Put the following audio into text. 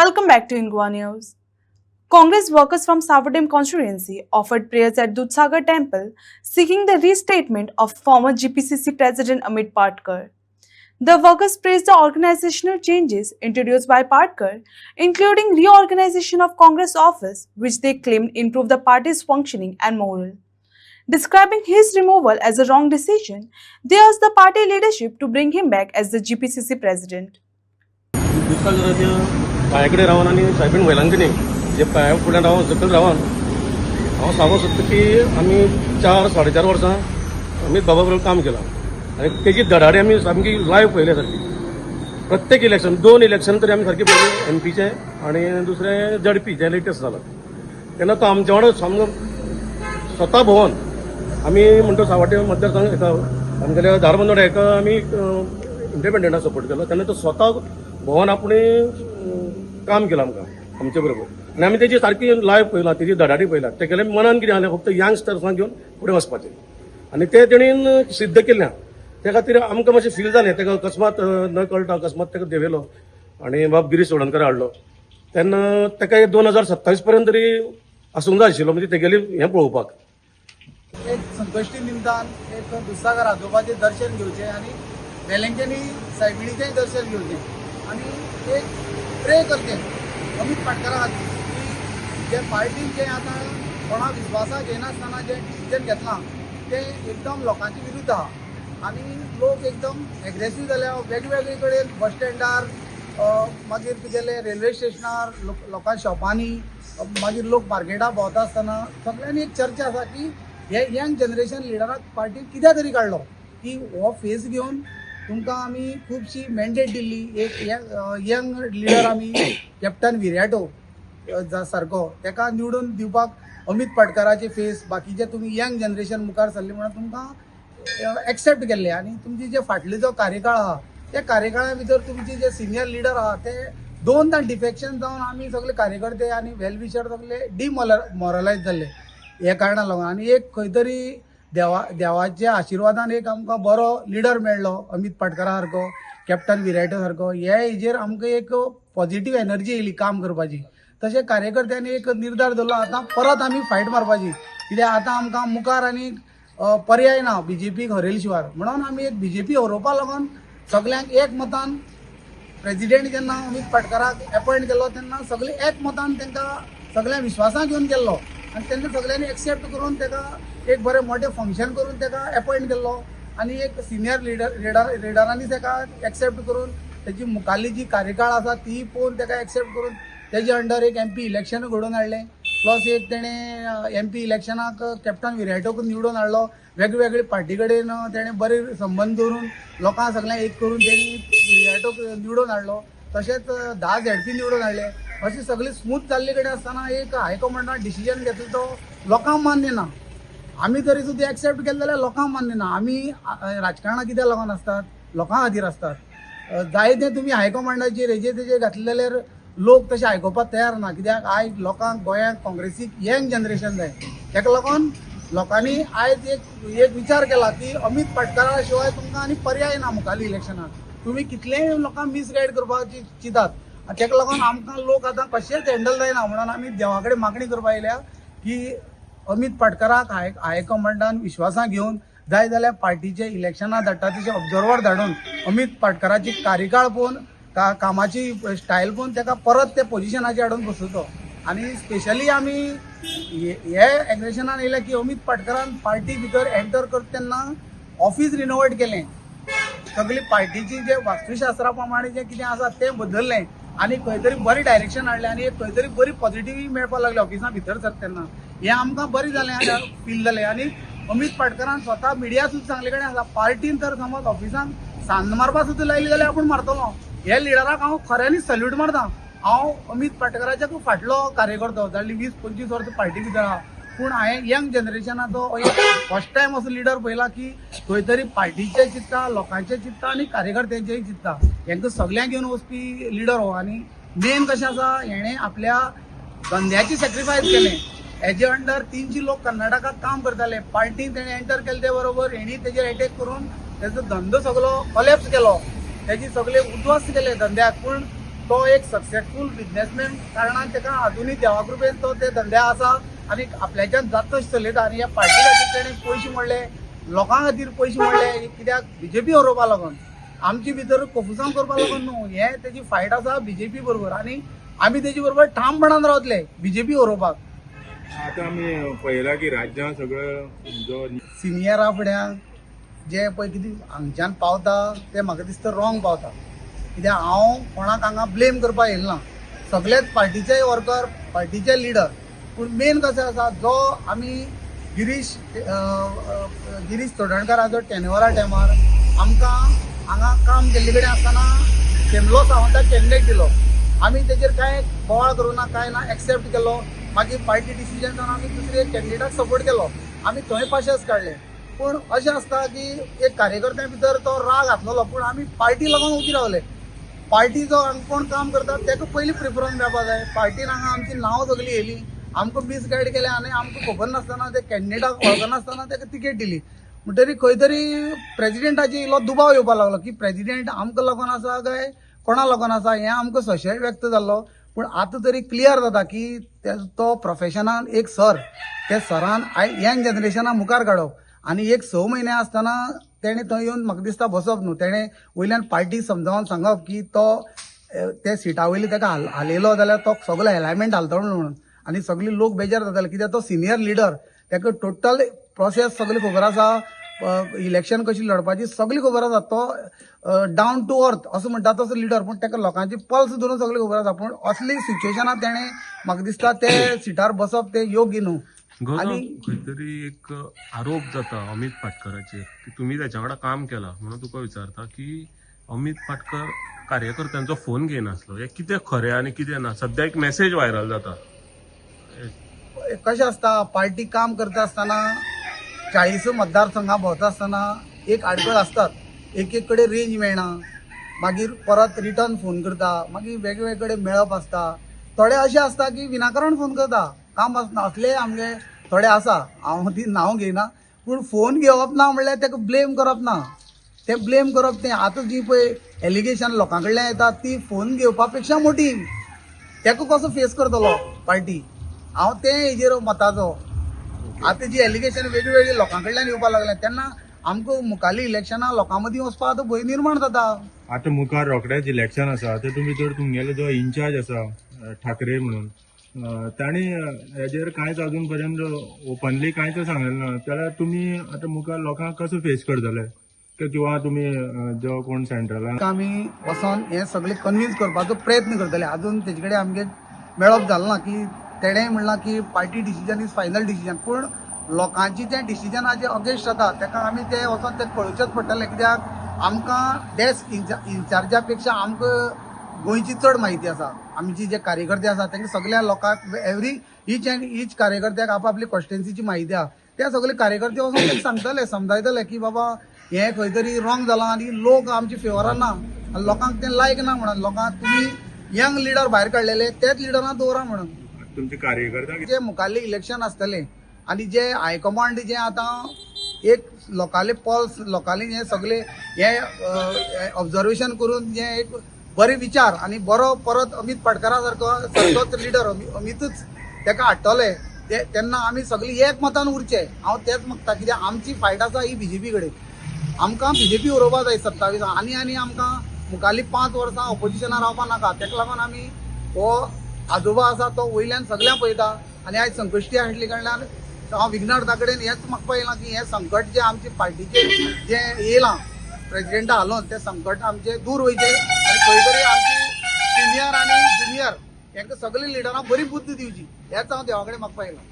Welcome back to Ingwa News. Congress workers from Savadem constituency offered prayers at Dudhsagar temple seeking the restatement of former GPCC President Amit Patkar. The workers praised the organizational changes introduced by Patkar, including reorganization of Congress office, which they claimed improved the party's functioning and morale. Describing his removal as a wrong decision, they asked the party leadership to bring him back as the GPCC president. पायाकडे राहून आणि साहेबीन महिलांचे नाही जे पाया फुड्यान राहून सकल राहून हांव सांगूं सोदता की आमी 4-4.5 वर्सां अमित बाबा बरोबर काम केलां आनी तेजी धडाडी आमी सामकी लायव्ह पळयल्या सारकी प्रत्येक इलेक्शन 2 इलेक्शन तरी आमी सारकी पळयली एमपीचे आनी दुसरें जडपी जे लेटेस्ट जालां तेन्ना तो आमच्या वांगडा सामको स्वता भोंवन आमी म्हणटा सावड्डे मतदारसंघ हेका आमगेल्या धारबांदोड्या हेका आमी इंडिपेंडंटाक सपोर्ट केलो तेन्ना तो स्वता भोंवन आपणे काम केलां आमकां आमचे बरोबर आनी आमी तेजी सारकी लायव्ह पळयलां तेजी धडाडी पळयलां तेगेले मनान कितें जालें फक्त यंगस्टर्सांक घेवन फुडें वचपाचें आनी तें तेणीन सिद्ध केल्लें ते खातीर आमकां मातशें फील जालें तेका अकस्मात न कळटा अकस्मात तेका देवेलो आनी बाब गिरीश चोडणकर हाडलो तेन्ना तेका 2027 पर्यंत तरी आसूंक जाय आशिल्लो म्हणजे तेगेली हें पळोवपाक एक संकश्टी निमतान एक दुधसागर आजोबाचें दर्शन घेवचें आनी वेलेंच्यांनी सायबिणीचेंय दर्शन घेवचें आनी एक प्रे करचें अमित पाटकरा खातीर की जे पार्टीन जें आतां कोणा विस्वासाक घेयनासतना जें डिसिजन घेतलां तें एकदम लोकांचे विरुद्ध आहा आनी लोक एकदम एग्रेसीव जाल्या वेगवेगळे कडेन बस स्टँडार मागीर तुगेले रेल्वे स्टेशनार लोकां शॉपांनी मागीर लोक मार्केटां भोंवता आसतना सगळ्यांनी एक चर्चा आसा की हे यंग जनरेशन लिडराक पार्टीन कित्याक तरी काडलो की हो फेस घेवन तुमकां आमी खुबशी मॅन्डेट दिल्ली एक यंग लिडर आमी कॅप्टन विराटो सारको तेका निवडून दिवपाक अमित पाटकराचे फेस बाकीचे तुमी यंग जनरेशन मुखार सरली म्हणून तुमकां एक्सेप्ट केल्ले आनी तुमची जे फाटले जो कार्यकाळ आहा त्या कार्यकाळा भितर तुमचे जे सिनियर लिडर आहा ते 2दां डिफेक्शन जावन आमी सगळे कार्यकर्ते आनी वेलविशर सगळे डिमोरलायज जाल्ले हे कारणाक लागून आनी एक खंय तरी देवाच्या आशिर्वादान एक आमकां बरो लिडर मेळ्ळो अमित पाटकरा सारको कॅप्टन विराटो सारको हे हेजेर आमकां एक पॉझिटीव एनर्जी येयली काम करपाची तशें कार्यकर्त्यांनी एक निर्धार धरलो आतां परत आमी फायट मारपाची कित्याक आतां आमकां मुखार आनी पर्याय ना बीजेपीक हरयले शिवाय म्हणून आमी एक बीजेपी हरोवपा लागून सगळ्यांक एक मतान प्रेसिडेंट जेन्ना अमित पाटकराक अपॉयंट केलो तेन्ना सगळे एक मतान तांकां सगळ्या विश्वासान घेवन गेल्लो आनी तेन्ना सगळ्यांनी एक्सेप्ट करून ताका एक बरें मोठें फंक्शन करून ताका अपॉयंट केल्लो आनी एक सिनियर लिडरांनी ताका एक्सेप्ट करून तेजी मुखाल्ली जी कार्यकाळ आसा ती पळोवन ताका एक्सेप्ट करून तेजे अंडर एक एमपी इलेक्शन घडोवन हाडलें प्लस एक तेणें एमपी इलेक्शनाक कॅप्टन विराटोक निवडून हाडलो वेगवेगळे पार्टी कडेन तेणें बरे संबंद दवरून लोकांक सगळ्यांक एक करून तेणी विराटोक निवडून हाडलो तशेंच 10 झेडपी निवडून हाडले अशी सगळी स्मूथ जाल्ले कडेन आसतना एक हायकमांडान डिसिजन घेतलो तो लोकांक मान्य ना आमी तरी सुद्दां एक्सेप्ट केले जाल्यार लोकांक मान्य ना आमी राजकारणाक कित्याक लागून आसतात लोकां खातीर आसतात जायते तुमी हायकमांडाचेर हेजेर तेजेर घातले जाल्यार लोक तशें आयकुपाक तयार ना कित्याक आयज लोकांक गोंयांत काँग्रेसीक यंग जनरेशन जाय तेका लागून लोकांनी आयज एक विचार केला की अमित पाटकरा शिवाय तुमकां आनी पर्याय ना मुखाल्ली इलेक्शनाक तुमी कितलेय लोकांक मिसगायड करपाक चिंतात तेका लागून आमकां लोक आतां कशेंच हँडल जायना म्हणून आमी देवा कडेन मागणी करपा येयल्या की अमित पाटकराक हायकमांडान विश्वासान घेवन जाय जाल्यार पार्टीचे इलेक्शनां धाडटा तशें ऑब्जर्वर धाडून अमित पाटकराची कार्यकाळ पळोवन कामाची स्टायल पळोवन ताका परत ते पोजिशनाचेर हाडून बसयचो आनी स्पेशली आमी हे एग्रेशनान येयले की अमित पाटकरान पार्टी भितर एंटर करता तेन्ना ऑफिस रिनोवेट केलें सगळी पार्टीची जे वास्तुशास्त्रा प्रमाणे जें कितें आसा तें बदललें आनी खंय तरी बरें डायरेक्शन हाडलें आनी एक खंय तरी बरी पॉझिटिव्ही मेळपाक लागली ऑफिसां भितर सरता तेन्ना हें आमकां बरें जालें फील जालें आनी अमित पाटकरान स्वता मिडिया सुद्दां सांगले कडेन आसा पार्टीन तर समज ऑफिसान सांज मारपा सुद्दां लायली जाल्यार आपूण मारतलो हे लिडराक हांव खऱ्यांनी सल्यूट मारता हांव अमित पाटकराच्या फाटलो कार्यकर्तो जाल्ली 20-25 वर्सां पार्टी भितर आहा पूण हांवें यंग जनरेशनाचो फर्स्ट टायम असो लिडर पळयला की खंय तरी पार्टीचे चिंतता लोकांचे चिंतता आनी कार्यकर्त्यांचेय चिंतता हेंकां सगळ्यांक घेवन वचपी लिडर हो आनी मेन कशें आसा हेणें आपल्या धंद्याची सॅक्रिफायस केलें हेजे अंडर 300 लोक कर्नाटकात काम करताले पार्टीन तेणें एंटर केले ते बरोबर हेणी तेजेर अटॅक करून तेजो धंदो सगळो कॉलॅप्स केलो तेजी सगळे उद्ध्वस्त केले धंद्याक पूण तो एक सक्सेसफूल बिझनेसमॅन कारणान ताका आजुनूय देवा कृपेन तो ते धंद्या आसा आनी आपल्याच्यान जाता तशें चलयता आनी ह्या पार्टी खातीर तेणें पयशे मोडले लोकां खातीर पयशे मोडले कित्याक बीजेपी हरोवपा लागून आमचे भितर कफुसांव करपा लागून न्हू हे तेजी फायट आसा बीजेपी बरोबर आनी आमी तेजे बरोबर ठामपणान रावतले बीजेपी हरोवपाक. आता आमी पळयला की राज्यांत सगळो जो सिनियरा फुड्यान जे पळय कितें हांगच्यान पावता ते म्हाका दिसता रॉंग पावता कित्याक हांव कोणाक हांगा ब्लेम करपाक येयलो ना सगळेच पार्टीचे वर्कर पार्टीचे लिडर पूण मेन कशें आसा जो आमी गिरीश चोडणकाराचो टेन्युअरा टायमार आमकां हांगा काम केल्ले कडेन आसतना शेमलो सावंताक कॅन्डिडेट दिलो आमी तेजेर कांय बोवाळ करूं ना कांय ना एक्सेप्ट केलो मागीर पार्टी डिसिजन जावन आमी दुसरे कॅन्डिडेटाक सपोर्ट केलो आमी थंय पाशेस काडले पूण अशें आसता की एक कार्यकर्त्या भितर तो राग घातलेलो पूण आमी पार्टी लागून उबी रावले पार्टी जो हांगा कोण काम करता ताका पयलीं प्रिफरन्स मेळपा जाय पार्टीन हांगा आमची नांव सगळीं येयली आमकां मिसगायड केलें आनी आमकां खबर नासतना ते कॅन्डिडेटाक वळखनासतना ताका तिकेट दिली म्हणटरी खंय तरी प्रेजिडेंटाची इल्लो दुबाव येवपाक लागलो की प्रेजिडेंट आमकां लागून आसा काय कोणा लागून आसा हें आमकां संशय व्यक्त जाल्लो पूण आतां तरी क्लियर जाता की तो प्रोफेशनान एक सर त्या सरान यंग जनरेशना मुखार काडप आनी एक 6 म्हयने आसतना तेणें थंय येवन म्हाका दिसता बसप न्हू तेणें वयल्यान पार्टी समजावन सांगप की तो ते सिटा वयली ताका हालयलो जाल्यार तो सगळो एलायमेंट हालतलो म्हणून आनी सगळी लोक बेजार जाताले कित्याक तो सिनियर लिडर ताका टोटल प्रोसेस सगळी खबर आसा इलेक्शन कशी लडपाची सगळी खबर आसा तो डावन टू अर्थ असो म्हणटा तसो लिडर पूण ताका लोकांची पल्स धरून सगळी खबर आसा पूण असली सिच्युएशनां तेणें म्हाका दिसता ते सिटार बसप ते योग्य न्हू. खंय तरी एक आरोप जाता अमित पाटकराचेर की तुम्ही त्याच्या वांगडा काम केला म्हणून तुका विचारता की अमित पाटकर कार्यकर्त्यांचो फोन घेयनासलो हे कितें खरें आनी कितें ना सध्या एक मेसेज व्हायरल जाता. कशें आसता पार्टी काम करता आसतना 40 मतदारसंघां भोंवता आसतना एक आडखळ आसतात एक कडेन रेंज मेळना मागीर परत रिटर्न फोन करता मागीर वेगवेगळे कडेन मेळप आसता थोडे अशें आसता की विनाकारण फोन करता काम आसना असले आमगे थोडे आसा हांव ती नांव घेयना पूण फोन घेवप ना म्हणल्यार ताका ब्लेम करप ना ते ब्लेम करप तें आतां जी पळय एलिगेशन लोकां कडल्यान येता ती फोन घेवपा पेक्षा मोठी ताका कसो फेस करतलो पार्टी हांव ते हेजेर मताचो. आतां जी एलिगेशन वेगवेगळी लोकां कडल्यान येवपाक लागल्या तेन्ना आमकां मुखाल्ली इलेक्शनां लोकां मदीं वचपाक आतां भंय निर्माण जाता. आता मुखार रोखडेच इलेक्शन आसा तर तुमी जर तुमगेलो जो इन्चार्ज आसा ठाकरे म्हणून ताणी हेजेर कांयच अजून पर्यंत ओपनली कांयच सांगलें ना जाल्यार तुमी आतां मुखार लोकांक कसो फेस करतले किंवा तुमी जो कोण सेंट्रलान आमी वचोन हें सगळें कन्विन्स करपाचो प्रयत्न करतले अजून तेजे कडेन आमगे मेळप जालें ना की तेणें म्हणलां की party decision is final decision पूण लोकांची जे डिसिजनाचे अगेन्स्ट जाता ताका आमी ते वचोन ते कळचेच पडटलें कित्याक आमकां डेस्क इन्चार्जा पेक्षा आमकां गोंयची चड म्हायती आसा आमची जे कार्यकर्ते आसा तांकां सगळ्या लोकांक ईच कार्यकर्त्याक आपली कॉन्स्टिट्युएन्सीची म्हायती आहा ते सगळे कार्यकर्ते वचून तांकां सांगतले समजायतले की बाबा हें खंय तरी रॉंग जालां आनी लोक आमचे फेवरान ना आनी लोकांक तें लायक ना म्हणून लोकांक तुमी यंग लिडर भायर काडलेले तेच लिडरांक दवरा म्हणून. तुमचे कार्यकर्ते जे मुखाल्ले इलेक्शन आसतले आनी जे हायकमांड जे आतां एक लोकांले पल्स लोकांले हे सगळे हे ऑब्जर्वेशन करून जे एक बरे विचार आनी बरो परत अमित पाटकरा सारकोच लिडर अमितूच ताका हाडटले तेन्ना आमी सगळीं एक मतान उरचे. हांव तेच मागता कित्याक आमची फायट आसा ही बीजेपी कडेन आमकां बीजेपी उरोवपा जाय 27 आनी आमकां मुखाल्ली 5 वर्सां ऑपोजिशनान रावपा नाका ताका लागून आमी हो आजोबा आसा तो वयल्यान सगळ्यांक पळयता आनी आयज संकश्टी हाडली कारणान हांव विघ्नहर्ता कडेन हेंच म्हाका पळयलां की हें संकट जे आमचे पार्टीचे जे येयलां प्रेजिडेंटा हालोवन ते संकट आमचे दूर वयचे आनी खंय तरी आमची सिनियर आनी जुनियर हेंकां सगळे लिडरांक बरी बुद्धी दिवची हेंच हांव देवा कडेन म्हाका पळयलां.